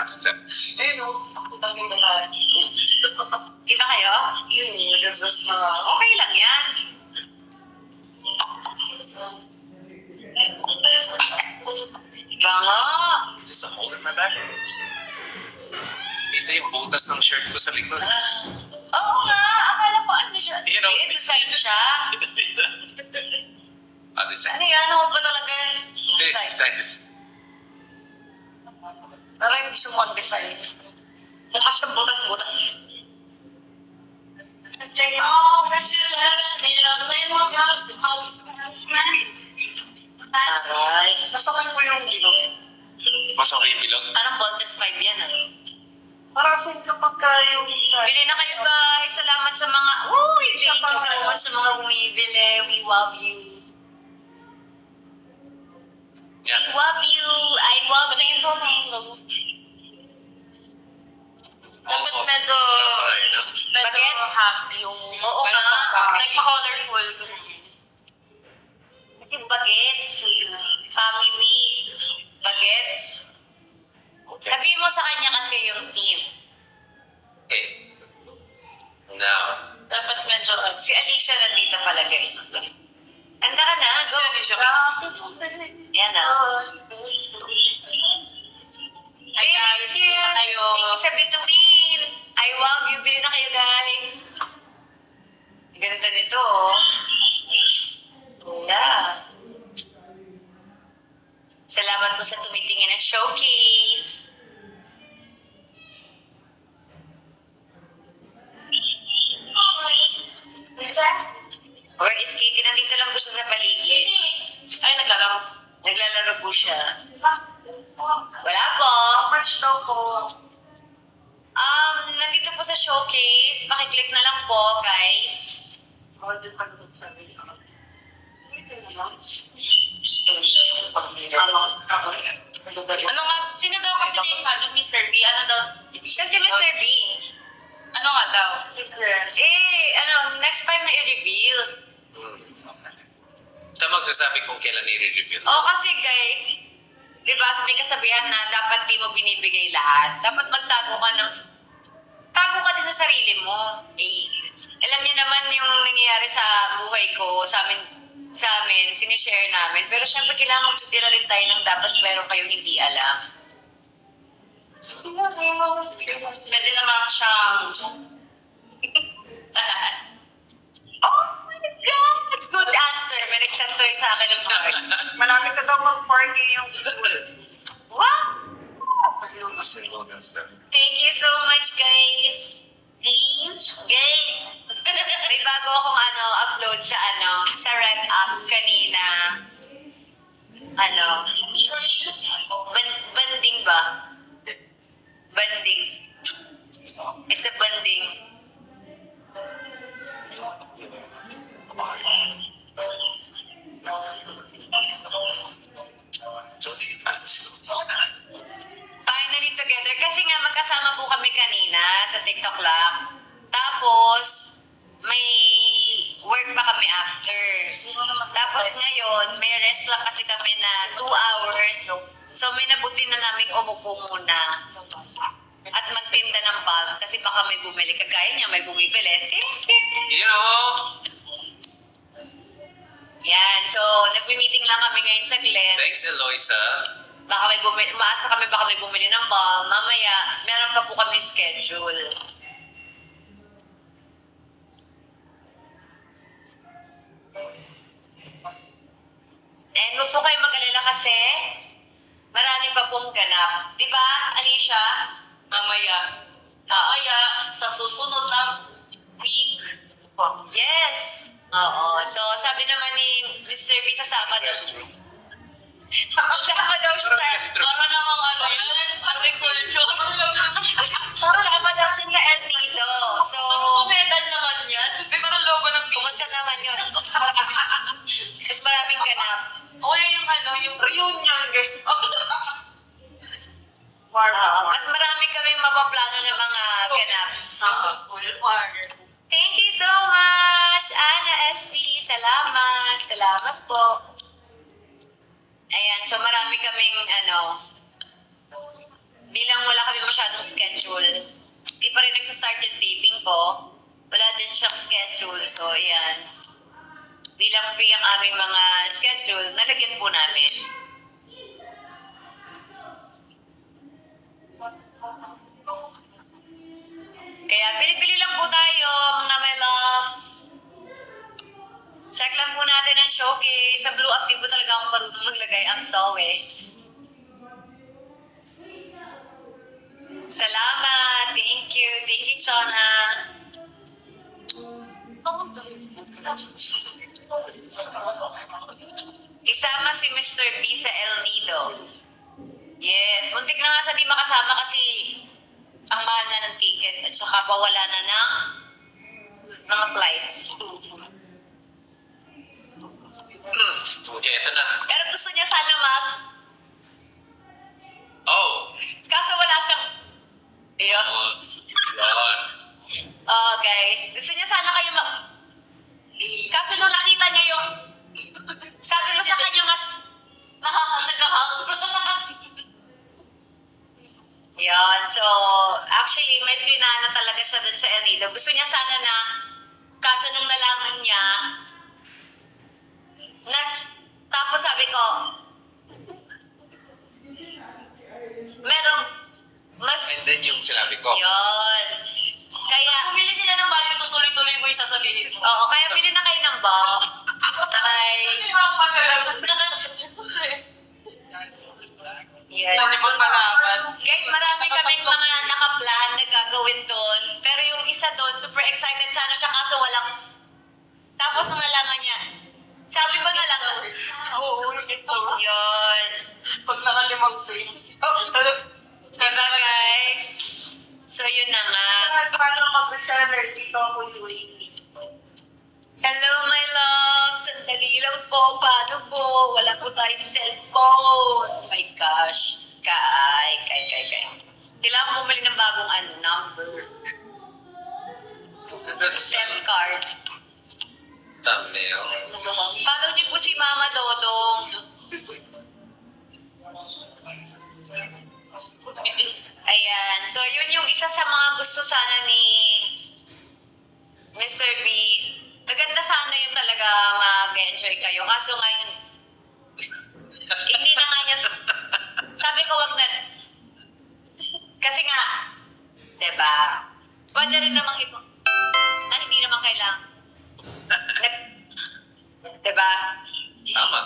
accept. Eh, no? Kita kayo? Yun, nag-adjust na. Okay lang yan. Bango! There's a hole in my back. Kita yung butas ng shirt ko sa likod. Oo nga, akala ko ano siya. You know, design siya. Design. Ano yan? Huwag ba talaga Design. Parang hindi siya mag-design. Mukha siya butas-butas. Aray. Nasakay ko yung bilog. Masok yung bilog. Parang Voltes 5 yan, ano? Para kasi kapag yung Bili na kayo, guys. Salamat sa mga... Uy, thank you. Salamat sa mga bumibili. We love you. Yan. I love you. I love you. Dapat Almost. medyo... Bagets? happy yung... Oo nga. Like colorful. Kasi bagets. Family. Bagets. Okay. Sabihin mo sa kanya kasi yung team. Okay. Now. Dapat medyo... Si Alicia nandito pala, guys. Handa ka na. Go. Si Alicia, Yan na. Ay, guys, Thank you. na kayo. Thank you sa bituin. I love you. Bili na kayo, guys. Ganda nito, oh. Yeah. Salamat po sa tumitingin ng showcase. Where is Katie? Nandito lang po siya sa paligid. Ay, naglalaro. Naglalaro po siya. Wala po. Match daw ko. Nandito po sa showcase. Pakiclick na lang po, guys. Ano nga, sino daw kasi yung sabi, Mr. B? Ano daw? Siya si Mr. B. Ano nga daw? Next time na i-reveal. Ito magsasabi kung kailan i-review. Kasi guys, di ba may kasabihan na dapat di mo binibigay lahat. Dapat magtago ka tago ka din sa sarili mo. Alam niyo naman yung nangyayari sa buhay ko, sa amin, sinishare namin. Pero syempre kailangan magtutira rin tayo ng dapat meron kayong hindi alam. Pwede naman siyang... Oh my God! Good answer. May nag-send to sa akin ng part. Malapit na daw mag-party yung... Wow! Thank you so much, guys. Guys, may bago akong upload sa Red App kanina. Banding ba? Banding. It's a banding. Finally together. Kasi nga magkasama po kami kanina sa TikTok Lab. Tapos, may work pa kami after. Tapos ngayon, may rest lang kasi kami na 2 hours. So may nabuti na naming umupo muna. At magtinda ng bulb kasi baka may bumili. Kagaya niya, may bumibili. You know, Yan. So, nagmi-meeting lang kami ngayon sa Glen. thanks Eloisa. Baka may umaasa kami baka may bumili ng bulb. Mamaya, meron pa po kami schedule. And huwag po kayo mag-alala kasi marami pa pong ganap. Di ba, Alicia? Mamaya, sa susunod na week, Yes. Oo. So, sabi naman ni Mr. B, sasama daw. Sasama daw siya sa... para namang yan, agriculture. Sasama daw siya sa El Nido. So, Medal naman yan. May parang logo ng kumusta naman yun? Mas maraming ganap. O yung yung reunion. Mas marami kaming mapaplano ng mga ganaps. Thank you so much, Ana SB. Salamat. Salamat po. weekend po namin. Kaya bili-bili lang po tayo, mga my loves. Check lang po natin ang showcase. Sa Blue Up, di po talaga ako marunong maglagay. I'm sorry. Salamat. Thank you. Thank you, Chona. Isama si Mr. B sa El Nido. Yes. Muntik na nga sa di makasama kasi ang mahal na ng ticket at saka pawala na ng mga flights. Okay, ito na. Pero gusto niya sana Oh! kaso wala siyang... Ayun. Yun. Oh, guys. Gusto niya sana kayo kaso nung nakita niya yung... Sabi ko sa kanya mas... Nakakasagahang. Yan. So, actually, may plinano talaga siya dun sa El Nido. Gusto niya sana na... Kaso nung nalaman niya... Tapos sabi ko... Merong... Mas... And then yung sinabi ko. Yun. Kaya... Bumili sila ng value, tutuloy-tuloy mo yung sasabihin mo. Oo, kaya bili na kayo ng box. Guys. Yan. Guys, marami kaming mga nakaplan na gagawin doon. Pero yung isa doon, super excited sana siya kaso walang... Tapos nung nalaman niya, sabi ko na lang, Oo, ito. yun. Pag nakalimang swing. Diba guys? So yun na nga. Paano mag-seller dito ako doing? Hello my love! Sandali lang po. Paano po? Wala po tayong cellphone. Oh my gosh. Kay. Kailangan ko bumili ng bagong number. SIM card. Thumbnail. Follow niyo po si Mama Dodong. Ayan. So, yun yung isa sa mga gusto sana ni Mr. B. Maganda sana yung talaga mag-enjoy kayo. Kaso ngayon, hindi na nga yan. Sabi ko, wag na. Kasi nga, diba? Pwede rin namang ibang, hindi naman kailangan. Diba? Tama.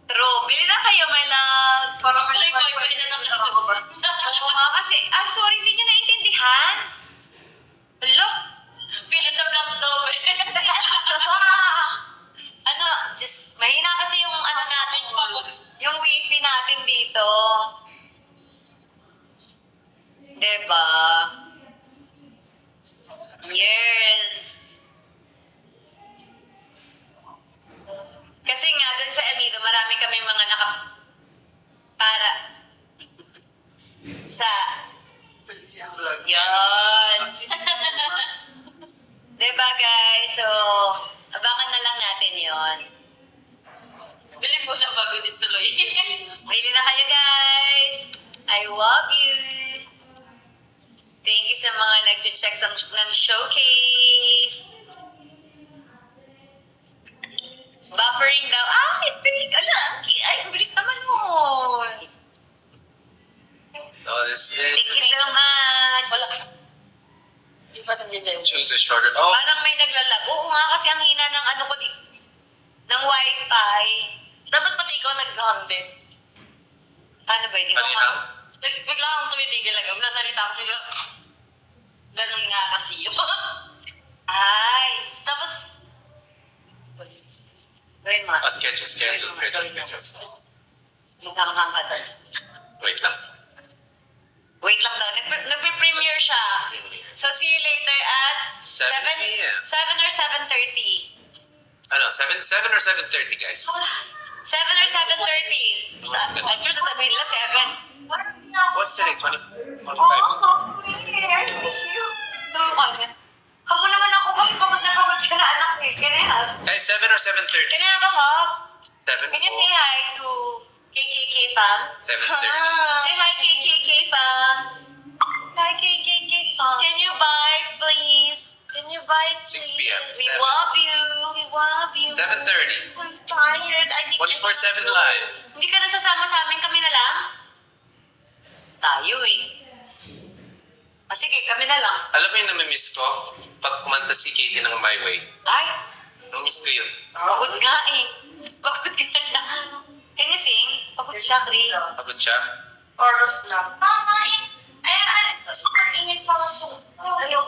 True. Bili na kayo, my loves. Parang kayo pwede na naman ako ba? Oo nga, kasi, sorry, hindi nyo naintindihan. Hello? Fill in the blanks daw eh. Just, mahina kasi yung natin, yung wifi natin dito. Diba? Yes. Kasi nga, dun sa Anido, marami kami mga para sa yun. Diba guys? So, abangan na lang natin yon. Bili mo na bago din tuloy. Bili na kayo guys. I love you. Thank you sa mga nag-check ng showcase. Buffering daw. Tinig. Ay, bilis naman nun. Oh, this Thank you so much. Wala. Iba nandiyan. choose a shorter. Oh, Parang may naglalag. Oo nga, kasi ang hina ng ng wifi. Dapat pati ikaw nag-content. Ano ba, hindi ko kanina. Bigla akong tumitigil lang. Nagsasalita ako sila. Ganun nga kasi yun. Ay. Tapos, Gawin mo. Sketches. Maghanghang ka doon. Wait lang. Wait lang daw. Nagpe-premiere siya. So, see you later at 7 p.m. 7 or 7:30. Ano, 7 or 7:30, guys? 7 or 7:30. I'm sure sasabihin nila 7. What's today? 25? I miss you. Habo naman ako kasi pagod na pagod ka na anak eh. Can I hug? Guys, 7 or 7:30? Can I have a hug? 7 Can you say hi to KKK fam? 7:30. Say hi KKK fam. Hi KKK fam. Can you buy please? Can you buy 6 please? p.m. We 7. love you. We love you. 7:30. I'm tired. I think... 24/7 live. Hindi ka nagsasama sa amin, kami na lang? Tayo eh. Sige, kami na lang. Alam mo yung namimiss ko? Pag kumanta si Katie ng My Way. Ay, Namimiss ko yun. pagod nga eh. Pagod nga siya. Can you sing? Pagod siya, Chris. Pagod siya? Oras lang. Mama, super init pa kasi. Kaya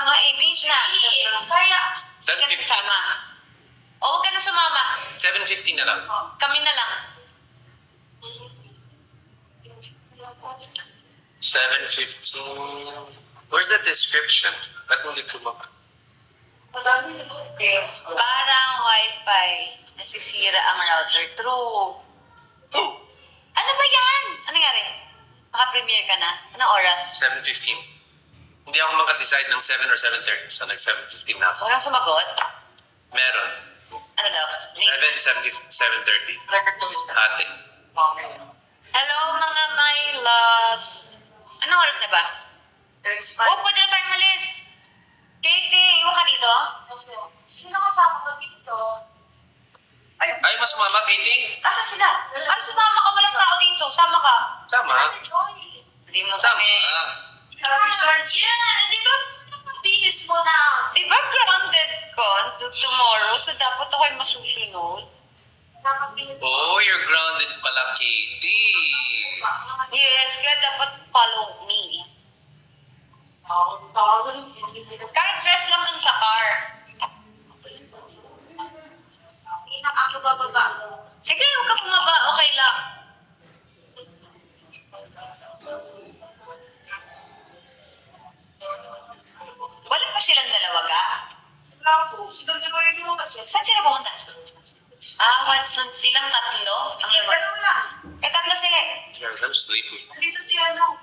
nga eh, bis na. Kaya, Huwag ka na sasama. O huwag ka na sumama. 7:50 na lang. Kami na lang. 7:15. Where's the description? Ba't mo dito mo? madami na Parang wifi. Nasisira ang router. True. Ano ba yan? Ano nangyari? Naka-premiere ka na? Anong oras? 7:15. Hindi ako makadecide ng 7 or 7:30. So nag-7:15 na ako. Walang sumagot? Meron. Ano daw? 7:30. record to Mr. Ate. Hello mga my loves. Anong oras na ba? It's Oh, pwede na tayo malis. Katie, iwan ka dito? Sino kasama ko dito? Ay, mas sumama, Katie? Asa sila? Ay, sumama ka. Walang tao dito. Sama ka. Sama. Hindi mo Sama. kami. Di ba? Finish mo na. Di ba grounded ka tomorrow? So dapat ako ay masusunod. Oh, you're grounded pala, Katie. Yes, kaya dapat follow me. Kahit rest lang dun sa car. Ako bababa. Sige, huwag ka bumaba. Okay lang. Wala pa silang dalawa ga? Sinunod mo kasi. Saan sila pumunta? Watson, silang tatlo? Ang Dalawa lang. tatlo sila eh. Yeah, I'm sleepy. Dito si ano.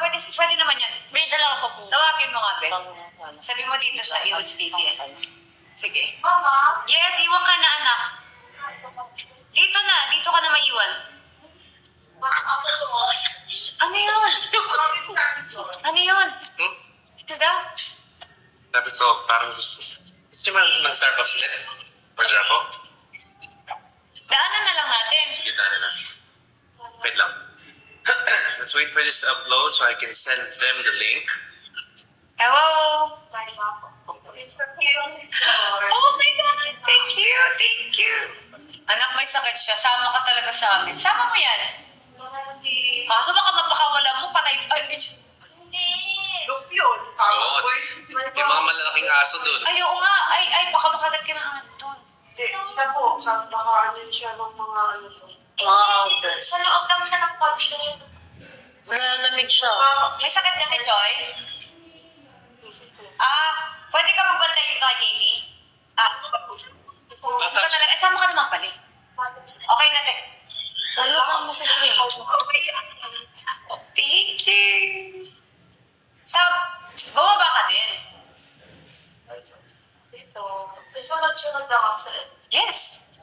Pwede naman yan. May dalawa pa po. Tawagin mo nga, Be. Sabi mo dito siya, iwan si Katie. Sige. Mama. Yes, iwan ka na, anak. Dito ka na maiwan. Ako to. Ano yun? Ano yun? Hmm? Ito daw? Sabi ko, parang gusto mo ng Starbucks ulit? Order ako? Daanan na lang natin. Sige, dahil na. Wait lang. Let's wait for this to upload so I can send them the link. Hello? Oh Oh my God! Thank you! Anak, may sakit siya. Sama ka talaga sa amin. Sama mo yan. Kaso baka mapakawala mo, patay tayo. Hindi. Look yun. Oo, yung mga malalaking aso dun. Ay, oo nga. Ay, baka makagat ka ng aso doon. Hindi, siya po. Sa nakaanin siya ng mga ano. Mga houses. Sa loob naman siya ng couch na yun. Malamig siya. May sakit ka, Joy? Pwede ka magbantay dito kay Katie? Sama ka naman pala. Okay na, te. Lalasang mo sa cream. Thank you. So, bumaba ka din. Dito. Sunod-sunod lang ako sa... Yes.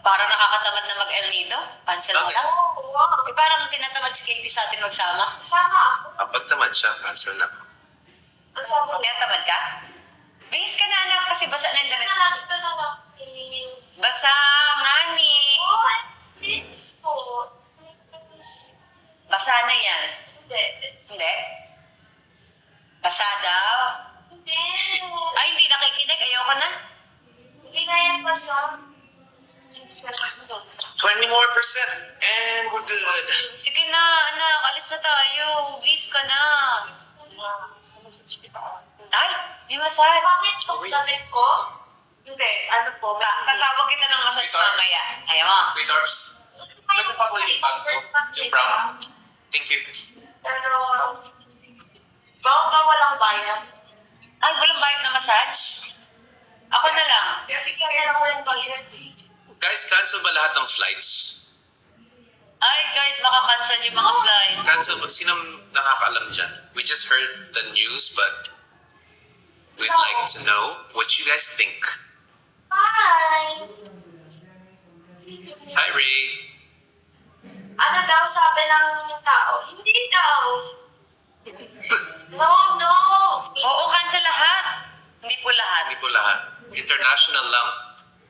Parang nakakatamad na mag-El Nido. Cancel mo lang. Oo, wow. Parang tinatamad si Katie sa atin magsama. Sama ako. Kapag naman siya, cancel na. Sama Kaya tamad ka? Bihis ka na, anak, kasi basa na yung damit. Ito na lang. Please. Basa nga ni. Oh, it's po. Basa na yan. Hindi. Hindi? Basa daw. Hindi. Ay, hindi nakikinig. Ayaw ka na. Hindi nga yan basa. 20 more percent and we're good. Sige na, anak. Alis na tayo. Bihis ka na. Ay, di massage. Bakit yung damit ko? Hindi, ano po. Tatawag kita ng massage Sweetheart. mamaya. Ayaw mo. Sweet Orbs, pwede pa po yung bag ko? Yung brown. Thank you. Pero, baka walang bayan. Ay, walang bayad na massage? Ako na lang. Kasi Kaya lang ko yung toilet eh. Guys, cancel ba lahat ng flights? Ay, guys, maka-cancel yung mga flight. Cancel ba? Sino nakakaalam dyan? We just heard the news, but we'd like to know what you guys think. Hi! Hi, Ray. Ano daw sabi ng tao? Hindi daw. No. Oo, cancel lahat. Hindi po lahat. Hindi po lahat. International lang.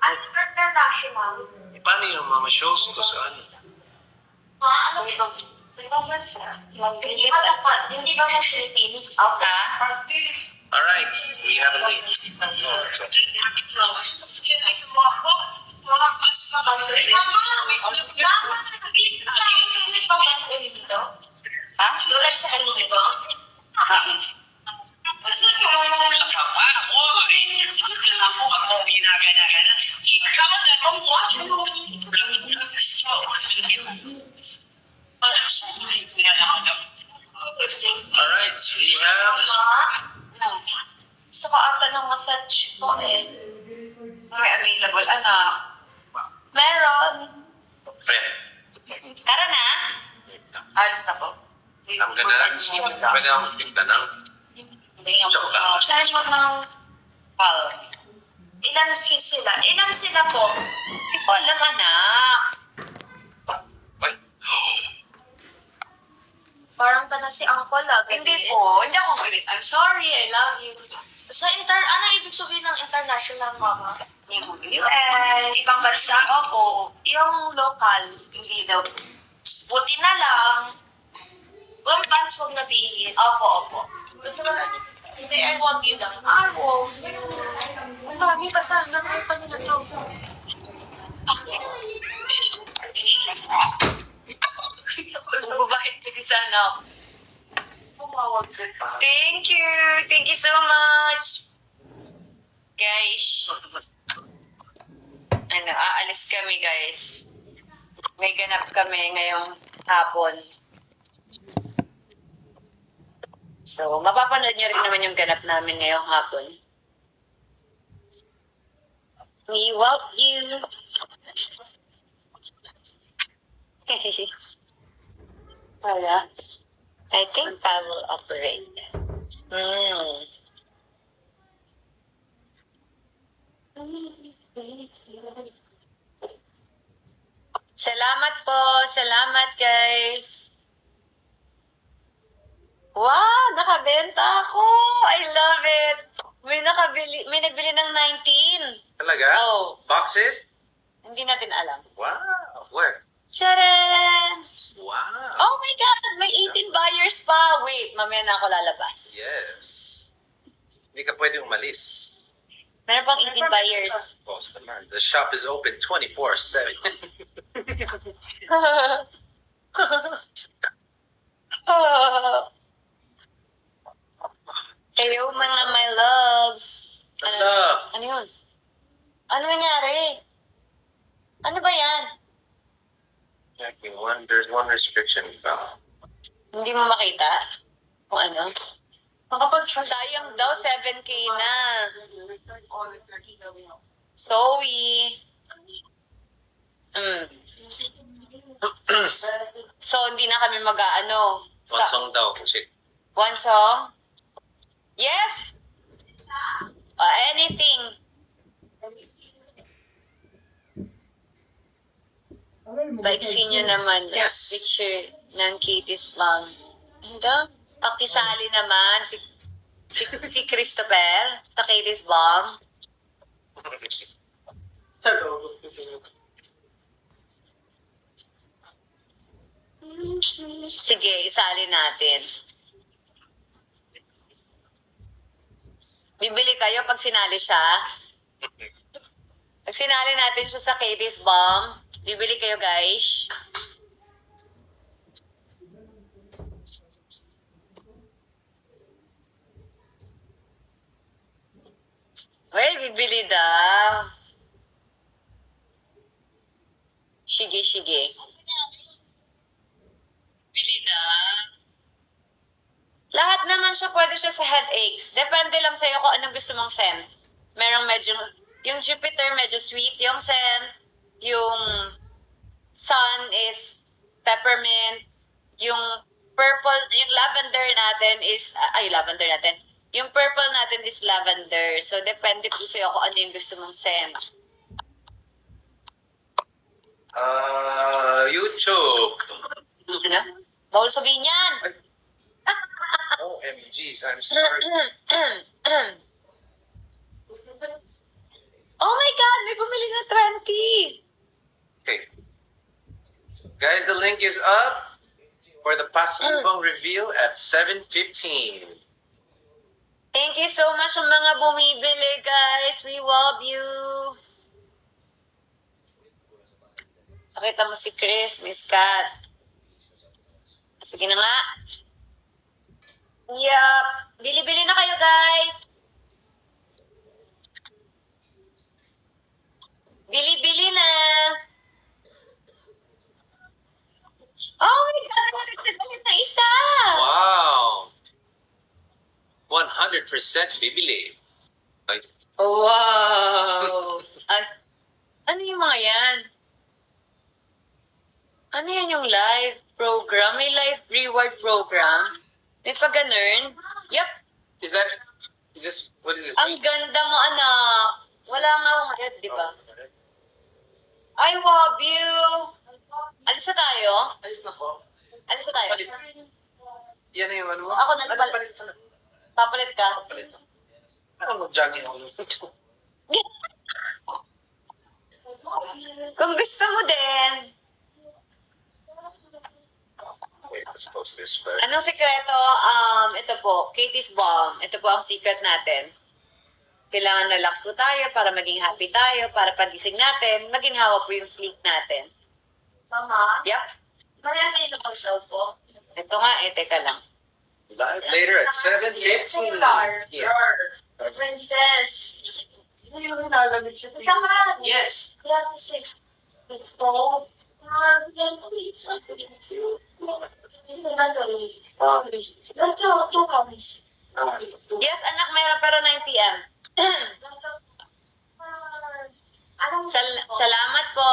Ano international? Paano yung mga shows to sa ano? Ano ito? Ibang bansa. Hindi ba sa hindi ba sa Philippines? Ha? Alright, we have a lead. Ha? Sulat sa kanila. Alright, we have... Gusto ko ata ng massage po eh. May available, anak. Meron. Friend, Tara na. Alis na po. I'm gonna... Pwede akong magtinda ng... Chocolate. Kaya mo ng Pal. ilan sila? Ilan sila po? Hindi ko alam, anak. Ay. Parang pa na si Uncle ah. Hindi po. Hindi ako galit. I'm sorry, I love you. Ano ibig sabihin ng international, mama? US. Ibang bansa? Opo. Yung local, Hindi daw. buti na lang. Yung pants huwag na bihis. Opo, opo. Gusto mo na, say I want you lang. I want you. Ang bagay ka sa ganun pa nila to. Bubahit kasi sana. Tumawag ka pa. Thank you. Thank you so much. Guys. Aalis kami, guys. May ganap kami ngayong hapon. So, mapapanood nyo rin naman yung ganap namin ngayong hapon. We love you. Wala. I think I will operate. Salamat po. Salamat, guys. Wow! Nakabenta ako! I love it! May nagbili ng 19. Talaga? Oh. Boxes? Hindi natin alam. Wow. Where? Tcharan! Wow. Oh my God! May 18 buyers pa! Wait, mamaya na ako lalabas. Yes. Hindi ka pwede umalis. Meron pang 18 buyers. Boss naman. The shop is open 24/7. Hello mga my loves. Hello. Ano yun? Ano nangyari? Ano ba yan? Jackie, there's one restriction about. Hindi mo makita? Kung ano? Makapag-try. Sayang daw, 7K na. Zoe. So, hindi na kami mag-ano. One song daw. Shit. One song? Yes! Anything. Like, nyo naman. Yes. Picture ng Katie's vlog. Ano? Pakisali naman si Christopher sa Katie's vlog. Hello. Sige, isali natin. Bibili kayo pag sinali siya? Pag sinali natin siya sa Katie's Bomb, bibili kayo, guys? Well, bibili daw. Sige, sige. Bibili daw. Lahat naman siya, pwede siya sa headaches. Depende lang sa'yo kung anong gusto mong scent. Merong medyo, yung Jupiter medyo sweet yung scent. Yung sun is peppermint. Yung purple, yung lavender natin is, lavender natin. Yung purple natin is lavender. So, depende po sa'yo kung ano yung gusto mong scent. YouTube. Ano? Bawal sabihin yan. OMGs, I'm sorry. Oh my God! May bumili na 20! Guys, the link is up for the pasalubong reveal at 7:15. Thank you so much sa mga bumibili, guys. We love you. Pakita mo si Chris, Miss Kat. Sige na nga. Yup. Bili-bili na kayo, guys. Bili-bili na. Oh my God, nagtagalit na isa. Wow! 100% bibili. Ay, Oh, wow. Ay, ano yung mga yan? Ano yan yung live program? May live reward program? May pag-ganun? Yup. is this, what is this? Ang ganda mo, anak. Wala nga akong red, di ba? I love you. Alis na tayo? Ayos na po. Alis na tayo? Yan na yung ano mo? Ako nagpalit. Papalit ka? Ano mag-jogging ako? Kung gusto mo din. Wait, let's post this first. Anong sikreto? Ito po, Katie's Balm. Ito po ang secret natin. Kailangan relax po tayo para maging happy tayo, para pagising natin, maging hawak po yung sleep natin. Mama, Yup. marami na pag-sell po. Ito nga, teka lang. Live later at 7:15. Yeah. Princess. Ano yung nilalamig sa Ika nga. Yes. Yeah, the six. It's all. Two comes. Yes, anak, meron pero 9 p.m. Salamat po.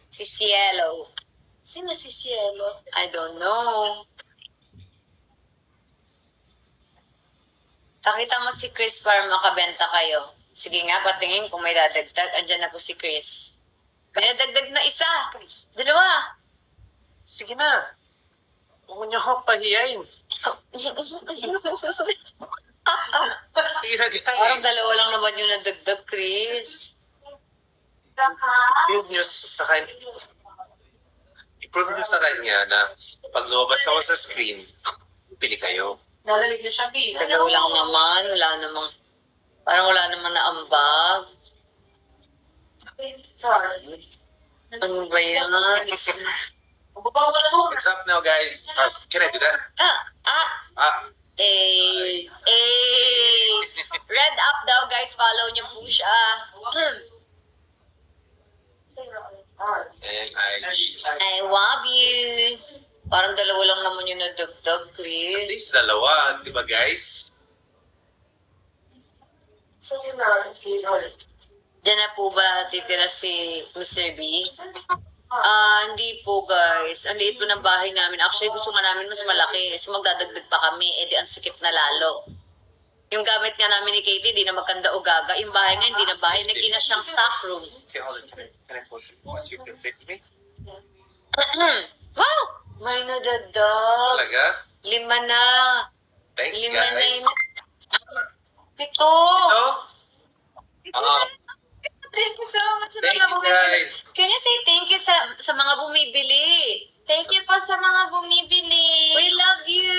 Si Cielo. Sino si Cielo? I don't know. Pakita mo si Chris para makabenta kayo. Sige nga, patingin kung may dadagdag. Andyan na po si Chris. May dadagdag na isa. Dalawa. Sige na. Huwag mo niyo akong pahiyain. Sige na, Parang guys. dalawa lang naman yung nadagdag, Chris. Prove niyo sa kanya. I-prove niyo sa kanya na pag lumabas ako sa screen, pili kayo. Nalalig na siya, B. Dalawa lang naman. Wala namang, parang wala namang naambag. Ano ba yan? Baba mo na doon. It's up now, guys. Can I do that? Red up daw, guys. Follow niyo po siya. And I love you. Parang dalawa lang naman yung nadagdag, at Chris. least dalawa, di ba, guys? Diyan na po ba titira si Mr. B? Hindi po, guys. Ang liit po ng bahay namin. Actually, gusto nga namin mas malaki. So, magdadagdag pa kami. Di ang sikip na lalo. Yung gamit nga namin ni Katie, di na magkanda o gaga. Yung bahay nga, hindi na bahay. Naging na siyang stock room. Okay, hold on. Can I post it? What you can say to me? Wow! May nadagdag. Talaga? 5 na. Thanks, 5 na guys. yun. 7. So, Thank you so much sa thank mga you, bumibili. guys. Can you say thank you sa mga bumibili? Thank you po sa mga bumibili. We love you.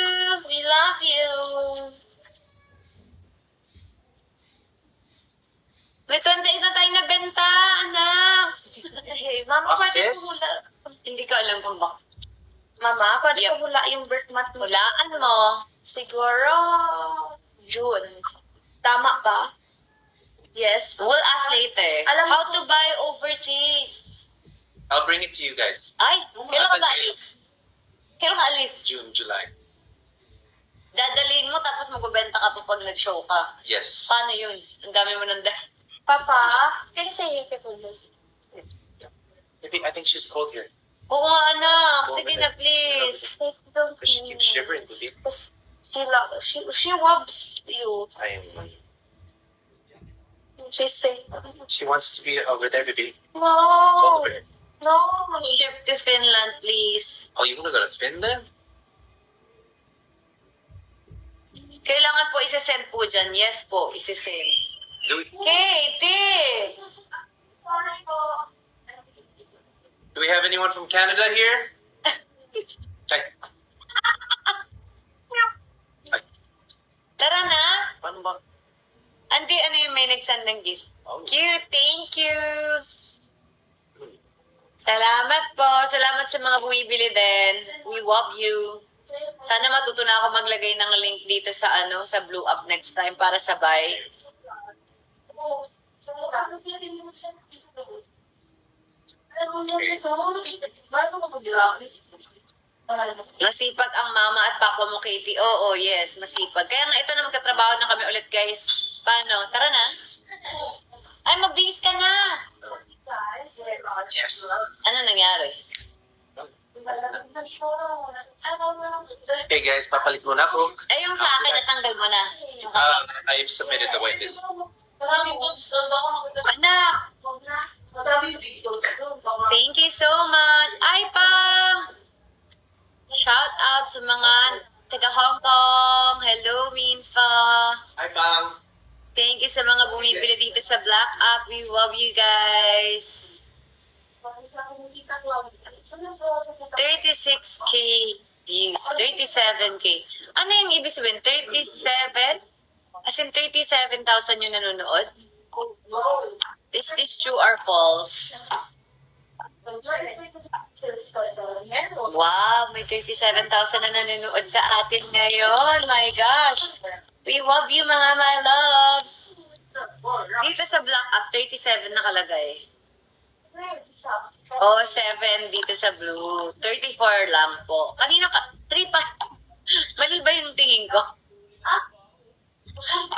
We love you. May 28 na tayong nabenta, anak. Hey, Mama, pwede Yes. ko hula. Hindi ko alam kung bakit. Mama, pwede Yep. ko hula yung birth month mo. Hulaan mo. Siguro, June. Tama ba? Yes. We'll ask later. Alam How ko- to buy overseas. I'll bring it to you guys. Ay, kailan ka ba Asan alis? Kailan ka alis? June, July. Dadalhin mo tapos magbebenta ka pa pag nag-show ka. Yes. Paano yun? Ang dami mo nang Papa, can you say hey kay Princess? I think she's cold here. Oo nga, anak. Go Sige over na, please. Don't But she keeps shivering, baby. She loves you. I am. She say, She wants to be over there, baby. It's cold no, over here. no. Trip to Finland, please. Oh, you wanna go to Finland? Kailangan po isi-send po dyan. Yes po, isi-send. Do it. Katie! Sorry po. Do we have anyone from Canada here? Ay, Tara na. paano ba? Andi, ano yung may nag-send ng gift? Cute, thank you. Salamat po. Salamat sa mga bumibili din. We love you. Sana matuto na ako maglagay ng link dito sa sa Blue Up next time para sabay. Masipag ang mama at papa mo, Katie. Oo, yes, masipag. Kaya nga ito na magkatrabaho na kami ulit, guys. Paano? Tara na. Ay, mabilis ka na. Yes. Ano nangyari? Okay guys, papalit muna ako. Eh, yung sa akin, natanggal mo na. Yung I've submitted the whitelist. anak, thank you so much. Ay, Pang! Shout out sa mga taga Hong Kong. Hello, Minfa. Hi, Pang. Thank you sa mga bumibili dito sa Black App. We love you guys. 36K views. 37K. Ano yung ibig sabihin? 37? As in 37,000 yung nanonood? Is this true or false? Wow, may 37,000 na nanonood sa atin ngayon. My gosh. We love you, mga my loves. Dito sa Black App, 37 nakalagay. Oh, 7 dito sa Blue. 34 lang po. Kanina ka, 3 pa. Mali ba yung tingin ko?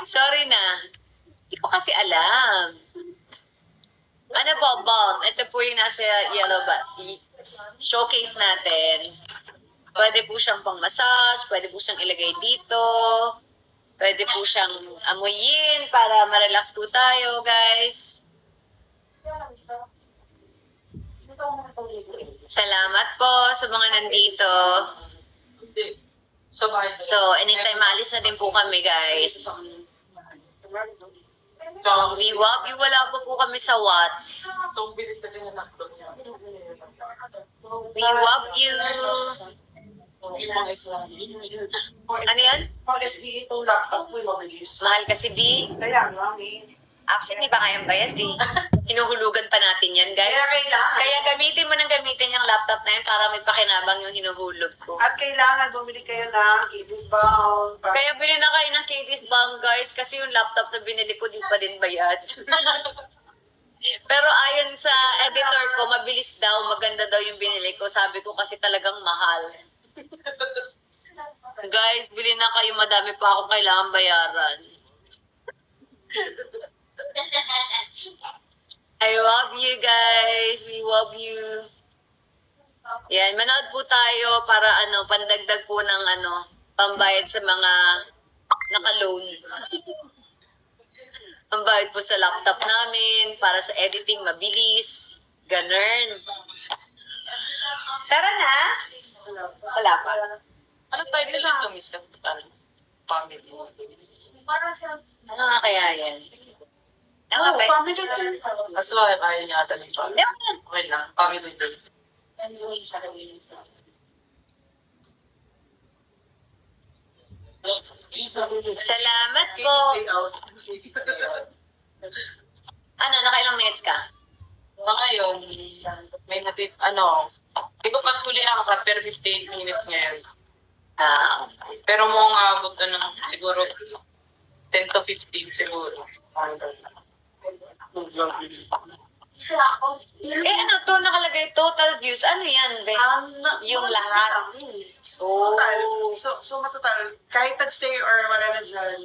Sorry na. Hindi ko kasi alam. Ano po, Bomb? Ito po yung nasa yellow showcase natin. Pwede po siyang pang-massage, pwede po siyang ilagay dito, pwede po siyang amuyin para ma-relax po tayo, guys. Salamat po sa mga nandito. So, anytime maalis na din po kami, guys. We love you. Wala po kami sa Watts. We love you. Ano yan? Pag SBA itong laptop ko, mabilis. Mahal kasi, B. Kaya nga, eh. Actually, di ba kayang bayad, eh. Hinuhulugan pa natin yan, guys. Kaya kailangan. Kaya gamitin mo ng gamitin yung laptop na yun para may pakinabang yung hinuhulog ko. At kailangan bumili kayo ng Kitty's Bound. Kaya bili na kayo ng Katie's Bang, guys, kasi yung laptop na binili ko, di pa din bayad. Pero ayon sa editor ko, mabilis daw, maganda daw yung binili ko. Sabi ko kasi talagang mahal. Guys, bili na kayo, madami pa akong kailangan bayaran. I love you guys. We love you. Yan, manood po tayo para pandagdag po ng pambayad sa mga naka-loan. Pambayad po sa laptop namin para sa editing mabilis. Ganun. Tara na. Wala pa. Ano title nito, Miss? Family. Ano nga kaya yan? Ano nga Oh, ba? family din. Kaso ayaw niya ata ng family. Okay lang, family din. Salamat po. Stay out. Ano, nakailang minutes ka? Sa ngayon, may hindi ko pa huli nakakat, pero 58 minutes ngayon. Pero mo nga abot ng siguro 10 to 15 siguro. To nakalagay total views. Ano yan, be? Yung lahat. Total. So matotal, kahit nag-stay or wala na dyan,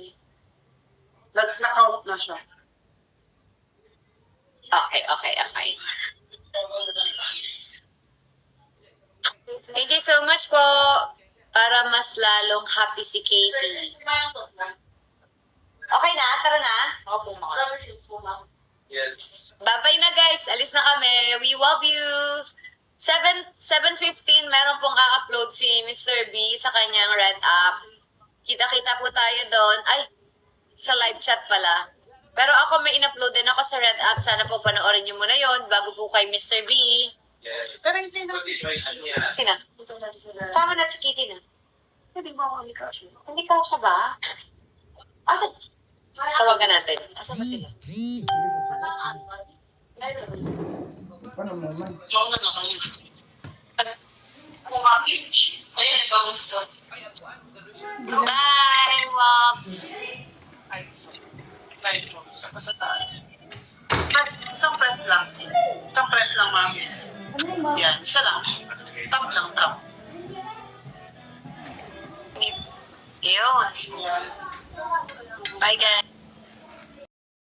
na-count na siya. Okay. Thank you so much po. Para mas lalong happy si Katie. Okay na? Tara na? Ako mga. Yes. Bye-bye na guys. Alis na kami. We love you. 7:15 meron pong a-upload si Mr. B sa kanyang Red App. Kita-kita po tayo doon. Ay, sa live chat pala. Pero ako may in-upload din ako sa Red App. Sana po panoorin niyo muna yon bago po kay Mr. B. Pero hindi na. Sina? Sama na si Kitty na. Hindi mo ako alikasyon. Hindi ka siya ba? Asa? Tawagan natin. Asa ba sila? Paano mo naman? Bye, Wops! Right mo. Tapos sa taas. Isang press lang. Isang press lang, ma'am. Yan, isa lang. Tap lang, tap. Yun. Bye, guys.